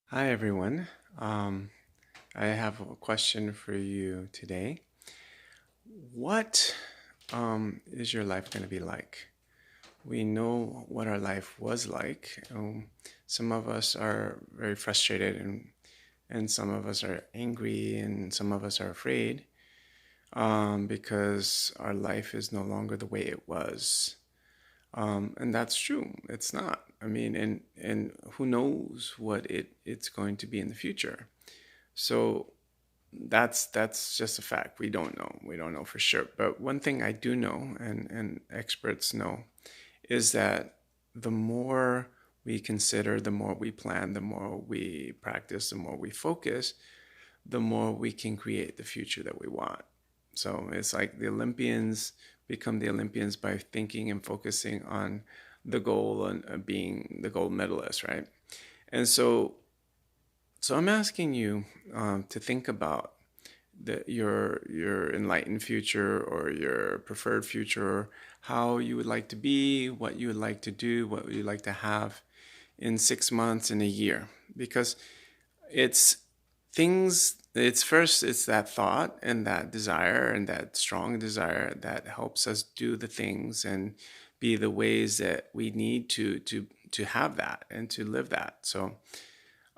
Hi, everyone. Um, I have a question for you today. What is your life going to be like? We know what our life was like. Some of us are very frustrated, and some of us are angry, and some of us are afraid because our life is no longer the way it was. And that's true. It's not. I mean, and who knows what it's going to be in the future. So that's just a fact. We don't know. We don't know for sure. But one thing I do know, and experts know, is that the more we consider, the more we plan, the more we practice, the more we focus, the more we can create the future that we want. So it's like the Olympians become the Olympians by thinking and focusing on the goal and being the gold medalist, right? And so I'm asking you to think about your enlightened future or your preferred future, how you would like to be, what you would like to do, what you would like to have in 6 months, in a year, because it's it's first, it's that thought and that desire and that strong desire that helps us do the things and be the ways that we need to have that and to live that. So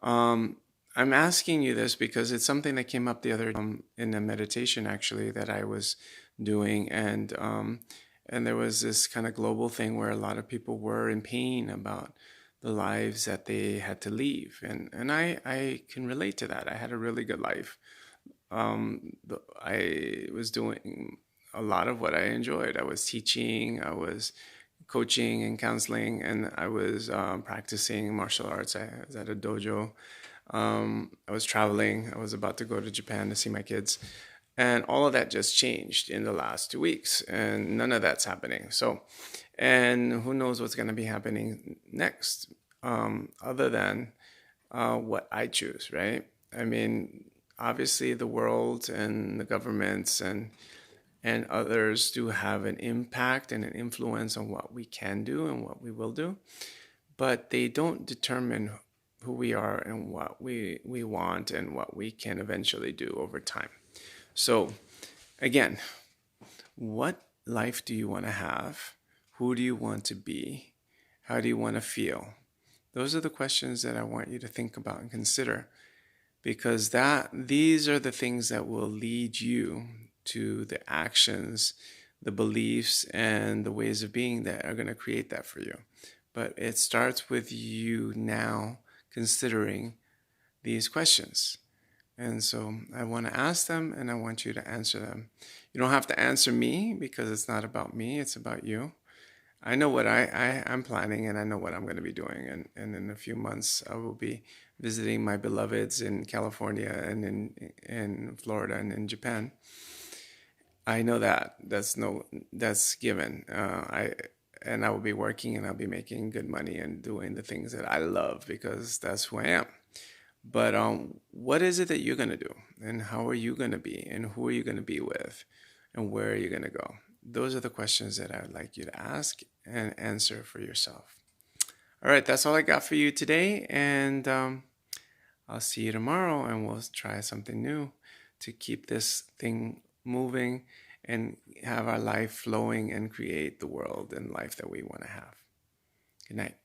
um, I'm asking you this because it's something that came up the other in a meditation actually that I was doing, and there was this kind of global thing where a lot of people were in pain about the lives that they had to leave, and I can relate to that. I had a really good life. I was doing a lot of what I enjoyed. I was teaching, I was coaching and counseling, and I was practicing martial arts. I was at a dojo. I was traveling. I was about to go to Japan to see my kids. And all of that just changed in the last 2 weeks, and none of that's happening. So, and who knows what's going to be happening next, other than what I choose, right? I mean, obviously, the world and the governments and others do have an impact and an influence on what we can do and what we will do, but they don't determine who we are and what we want and what we can eventually do over time. So, again, what life do you want to have? Who do you want to be? How do you want to feel? Those are the questions that I want you to think about and consider, because that these are the things that will lead you to the actions, the beliefs, and the ways of being that are going to create that for you. But it starts with you now considering these questions. And so I want to ask them and I want you to answer them. You don't have to answer me because it's not about me, it's about you. I know what I'm planning, and I know what I'm going to be doing. And in a few months, I will be visiting my beloveds in California and in Florida and in Japan. I know that that's given. And I will be working and I'll be making good money and doing the things that I love because that's who I am. But what is it that you're going to do? And how are you going to be? And who are you going to be with? And where are you going to go? Those are the questions that I would like you to ask and answer for yourself. All right, that's all I got for you today. And I'll see you tomorrow and we'll try something new to keep this thing moving and have our life flowing and create the world and life that we want to have. Good night.